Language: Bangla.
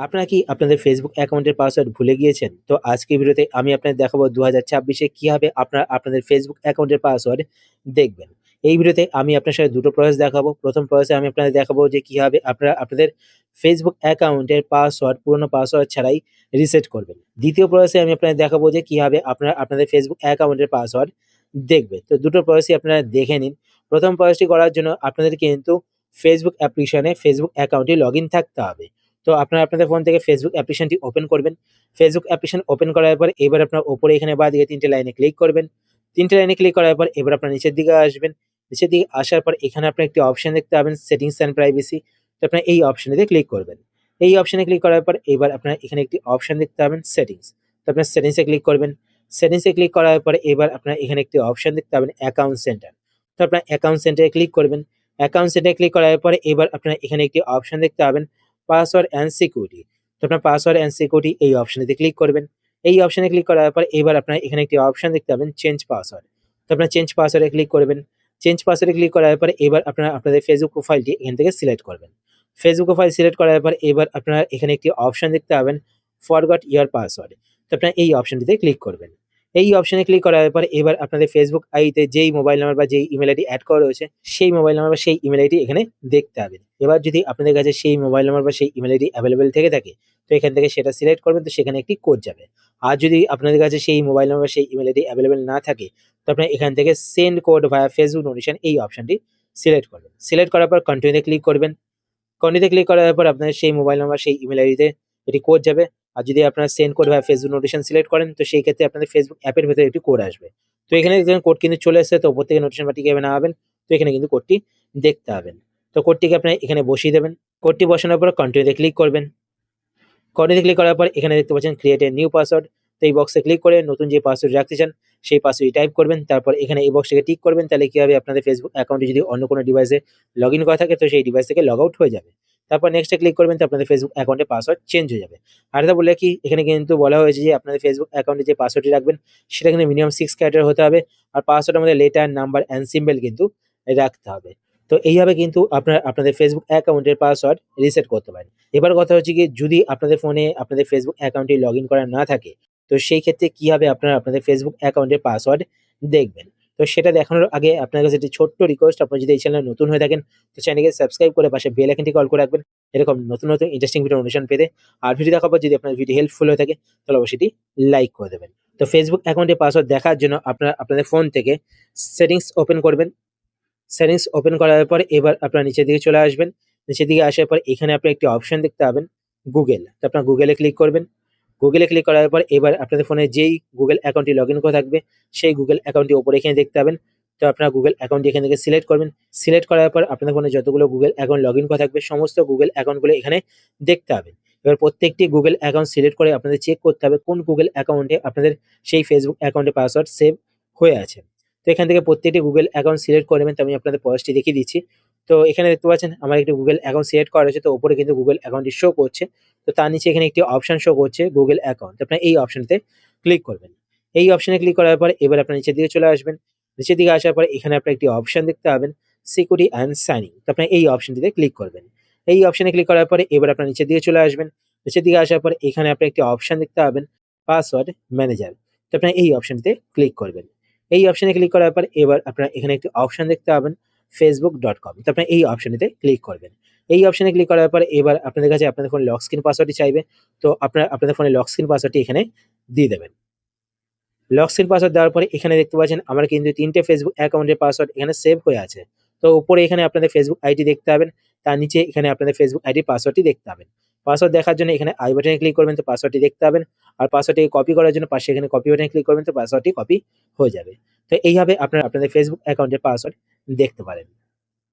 আপনারা কি আপনাদের ফেসবুক অ্যাকাউন্টের পাসওয়ার্ড ভুলে গিয়েছেন? তো আজকের ভিডিওতে আমি আপনাদের দেখাবো ২০২৬ কিভাবে আপনারা আপনাদের ফেসবুক অ্যাকাউন্টের পাসওয়ার্ড দেখবেন। এই ভিডিওতে আমি আপনার সাথে দুটো প্রসেস দেখাবো। ১ম প্রসেসে আমি আপনাদের দেখাবো যে কিভাবে আপনারা আপনাদের ফেসবুক অ্যাকাউন্টের পাসওয়ার্ড পুরনো পাসওয়ার্ড ছাড়াই রিসেট করবেন। দ্বিতীয় প্রসেসে আমি আপনাদের দেখাবো যে কিভাবে আপনারা আপনাদের ফেসবুক অ্যাকাউন্টের পাসওয়ার্ড দেখবেন। তো দুটো প্রসেসই আপনারা দেখে নিন। ১ম প্রসেসটি করার জন্য আপনাদের কিন্তু ফেসবুক অ্যাপ্লিকেশনে ফেসবুক অ্যাকাউন্টে লগইন থাকতে হবে। তো আপনারা আপনাদের ফোন থেকে ফেসবুক অ্যাপ্লিকেশনটি ওপেন করবেন। ফেসবুক অ্যাপ্লিকেশন ওপেন করার পর এবার আপনার উপরে এখানে বাঁদিকে ৩ টে লাইনে ক্লিক করবেন। ৩ টে লাইনে ক্লিক করার পর এবার আপনার নিচের দিকে আসবেন। নিচের দিকে আসার পর এখানে আপনার একটি অপশন দেখতে পাবেন সেটিংস অ্যান্ড প্রাইভেসি। তো আপনার এই অপশনেতে ক্লিক করবেন। এই অপশনে ক্লিক করার পর এবার আপনার এখানে একটি অপশন দেখতে পাবেন সেটিংস। তো আপনার সেটিংসে ক্লিক করবেন। সেটিংসে ক্লিক করার পরে এবার আপনার এখানে একটি অপশন দেখতে পাবেন অ্যাকাউন্ট সেন্টার। তো আপনার অ্যাকাউন্ট সেন্টারে ক্লিক করবেন। অ্যাকাউন্ট সেন্টারে ক্লিক করার পরে এবার আপনার এখানে একটি অপশন দেখতে পাবেন পাসওয়ার্ড অ্যান্ড সিকিউরিটি। তো আপনার পাসওয়ার্ড অ্যান্ড সিকিউরিটি এই অপশনেতে ক্লিক করবেন। এই অপশনে ক্লিক করার পর এবার আপনার এখানে একটি অপশন দেখতে পাবেন চেঞ্জ পাসওয়ার্ড। তো আপনার চেঞ্জ পাসওয়ার্ডে ক্লিক করবেন। চেঞ্জ পাসওয়ার্ডে ক্লিক করার পরে এবার আপনারা আপনাদের ফেসবুক প্রোফাইলটি এখান থেকে সিলেক্ট করবেন। ফেসবুক প্রোফাইল সিলেক্ট করার পর এবার আপনারা এখানে একটি অপশন দেখতে পাবেন ফরগট ইওর পাসওয়ার্ড। তো আপনারা এই অপশনটিতে ক্লিক করবেন। এই অপশনে ক্লিক করার পর এবার আপনাদের ফেসবুক আইডিতে যেই মোবাইল নাম্বার বা যেই ইমেল আইডি এড করা রয়েছে সেই মোবাইল নাম্বার বা সেই ইমেল আইডি এখানে দেখতে পাবেন। এবার যদি আপনাদের কাছে সেই মোবাইল নাম্বার বা সেই ইমেল আইডি অ্যাভেলেবল থেকে থাকে তো এখান থেকে সেটা সিলেক্ট করবেন, তো সেখানে একটি কোড যাবে। আর যদি আপনাদের কাছে সেই মোবাইল নাম্বার সেই ইমেল আইডি অ্যাভেলেবল না থাকে তো আপনারা এখান থেকে সেন্ড কোড ভায়া ফেসবুক নোটিফিকেশন এই অপশনটি সিলেক্ট করবেন। সিলেক্ট করার পর কন্টিনিউতে ক্লিক করবেন। কন্টিনিউতে ক্লিক করার পর আপনার সেই মোবাইল নাম্বার সেই ইমেল আইডিতে এটি কোড যাবে। আর যদি আপনারা সেন্ড কোড বা ফেসবুক নোটিফিকেশন সিলেক্ট করেন তো সেই ক্ষেত্রে আপনাদের ফেসবুক অ্যাপের ভেতরে একটি কোড আসবে। তো এখানে দেখবেন কোড কিন্তু চলে এসেছে, তো উপর থেকে নোটিফিকেশন বাটন কিভাবে নামাবেন তো এখানে কিন্তু কোডটি দেখতে পাবেন। তো কোডটিকে আপনারা এখানে বসিয়ে দেবেন। কোডটি বসানোর পর কন্টিনিউতে ক্লিক করবেন। কন্টিনিউতে ক্লিক করার পর এখানে দেখতে পাচ্ছেন ক্রিয়েট এ নিউ পাসওয়ার্ড। তো এই বক্সে ক্লিক করে নতুন যে পাসওয়ার্ড রাখতে চান সেই পাসওয়ার্ডটি টাইপ করবেন। তারপর এখানে এই বক্সটিকে টিক করবেন। তাহলে কি হবে, আপনাদের ফেসবুক অ্যাকাউন্টে যদি অন্য কোনো ডিভাইসে লগইন করা থাকে তো সেই ডিভাইস থেকে লগ আউট হয়ে যাবে। তারপর নেক্সটে ক্লিক করবেন, তো আপনাদের ফেসবুক অ্যাকাউন্টের পাসওয়ার্ড চেঞ্জ হয়ে যাবে। আর এটা বলে কি এখানে কিন্তু বলা হয়েছে যে আপনাদের ফেসবুক অ্যাকাউন্টে যে পাসওয়ার্ডটি রাখবেন সেটা কিন্তু মিনিমাম 6 ক্যারেক্টার হতে হবে। আর পাসওয়ার্ডের মধ্যে লেটার, নাম্বার অ্যান্ড সিম্বল কিন্তু রাখতে হবে। তো এইভাবে কিন্তু আপনারা আপনাদের ফেসবুক অ্যাকাউন্টের পাসওয়ার্ড রিসেট করতে পারেন। এবার কথা হচ্ছে গিয়ে যদি আপনাদের ফোনে আপনাদের ফেসবুক অ্যাকাউন্টে লগইন করা না থাকে তো সেই ক্ষেত্রে কিভাবে আপনারা আপনাদের ফেসবুক অ্যাকাউন্টের পাসওয়ার্ড দেখবেন। তো সেটা দেখানোর আগে আপনার কাছে একটি ছোট্ট রিকোয়েস্ট, আপনি যদি এই চ্যানেলে নতুন হয়ে থাকেন তো চ্যানেলকে সাবস্ক্রাইব করে পাশে বেল আইকনটি অল করে রাখবেন এরকম নতুন নতুন ইন্টারেস্টিং ভিডিও নোটিফিকেশন পেতে। আর ভিডিও দেখার পর যদি আপনার ভিডিও হেল্পফুল হয়ে থাকে তাহলে অবশ্যই এটি লাইক করে দেবেন। তো ফেসবুক অ্যাকাউন্টের পাসওয়ার্ড দেখার জন্য আপনারা আপনাদের ফোন থেকে সেটিংস ওপেন করবেন। সেটিংস ওপেন করার পর এবার আপনারা নিচের দিকে চলে আসবেন। নিচের দিকে আসার পর এখানে আপনারা একটি অপশন দেখতে পাবেন গুগল। তো আপনারা গুগলে ক্লিক করবেন। গুগলে ক্লিক করার পর এবার আপনাদের ফোনে যেই গুগল অ্যাকাউন্টটি লগইন করা থাকবে সেই গুগল অ্যাকাউন্টটি উপরে এখানে দেখতে পাবেন। তো আপনারা গুগল অ্যাকাউন্টটি এখান থেকে সিলেক্ট করবেন। সিলেক্ট করার পর আপনাদের ফোনে যতগুলো গুগল অ্যাকাউন্ট লগইন করা থাকবে সমস্ত গুগল অ্যাকাউন্টগুলো এখানে দেখতে পাবেন। এবার প্রত্যেকটি গুগল অ্যাকাউন্ট সিলেক্ট করে আপনাদের চেক করতে হবে কোন গুগল অ্যাকাউন্টে আপনাদের সেই ফেসবুক অ্যাকাউন্টের পাসওয়ার্ড সেভ হয়ে আছে। তো এখান থেকে প্রত্যেকটি গুগল অ্যাকাউন্ট সিলেক্ট করে নেবেন। তো আমি আপনাদের প্রসেসটি দেখিয়ে দিচ্ছি। তো এখানে দেখতে পাচ্ছেন আমার একটি গুগল অ্যাকাউন্ট সিলেক্ট করা রয়েছে, তো উপরে কিন্তু গুগল অ্যাকাউন্টটি শো করছে। তো তার নিচে এখানে একটি অপশন শো করছে গুগল অ্যাকাউন্ট। তো আপনারা এই অপশনটিতে ক্লিক করবেন। এই অপশনে ক্লিক করার পর এবার আপনার নিচের দিকে চলে আসবেন। নিচের দিকে আসার পর এখানে আপনারা একটি অপশন দেখতে পাবেন সিকিউরিটি অ্যান্ড সাইনিং। তো আপনারা এই অপশনটিতে ক্লিক করবেন। এই অপশনে ক্লিক করার পরে এবার আপনার নিচের দিকে চলে আসবেন। নিচের দিকে আসার পর এখানে আপনি একটি অপশন দেখতে পাবেন পাসওয়ার্ড ম্যানেজার। তো আপনারা এই অপশনটিতে ক্লিক করবেন। এই অপশনে ক্লিক করার পর এবার আপনারা এখানে একটি অপশন দেখতে পাবেন facebook.com। তো আপনারা এই অপশনটিতে ক্লিক করবেন। এই অপশনে ক্লিক করার পর এবার আপনাদের কাছে আপনাদের ফোনে লক স্ক্রিন পাসওয়ার্ডটি চাইবে। তো আপনারা আপনাদের ফোনে লক স্ক্রিন পাসওয়ার্ডটি এখানে দিয়ে দেবেন। লক স্ক্রিন পাসওয়ার্ড দেওয়ার পরে এখানে দেখতে পাচ্ছেন আমার কিন্তু ৩ টে ফেসবুক অ্যাকাউন্টের পাসওয়ার্ড এখানে সেভ হয়ে আছে। তো উপরে এখানে আপনাদের ফেসবুক আইডি দেখতে পাবেন। তার নিচে এখানে আপনাদের ফেসবুক আইডির পাসওয়ার্ডটি দেখতে পাবেন। পাসওয়ার্ড দেখার জন্য এখানে আই বাটনে ক্লিক করবেন, তো পাসওয়ার্ডটি দেখতে পাবেন। আর পাসওয়ার্ডটি কপি করার জন্য পাশে এখানে কপি বাটনে ক্লিক করবেন, তো পাসওয়ার্ডটি কপি হয়ে যাবে। তো এইভাবে আপনারা আপনাদের ফেসবুক অ্যাকাউন্টের পাসওয়ার্ড দেখতে পারেন।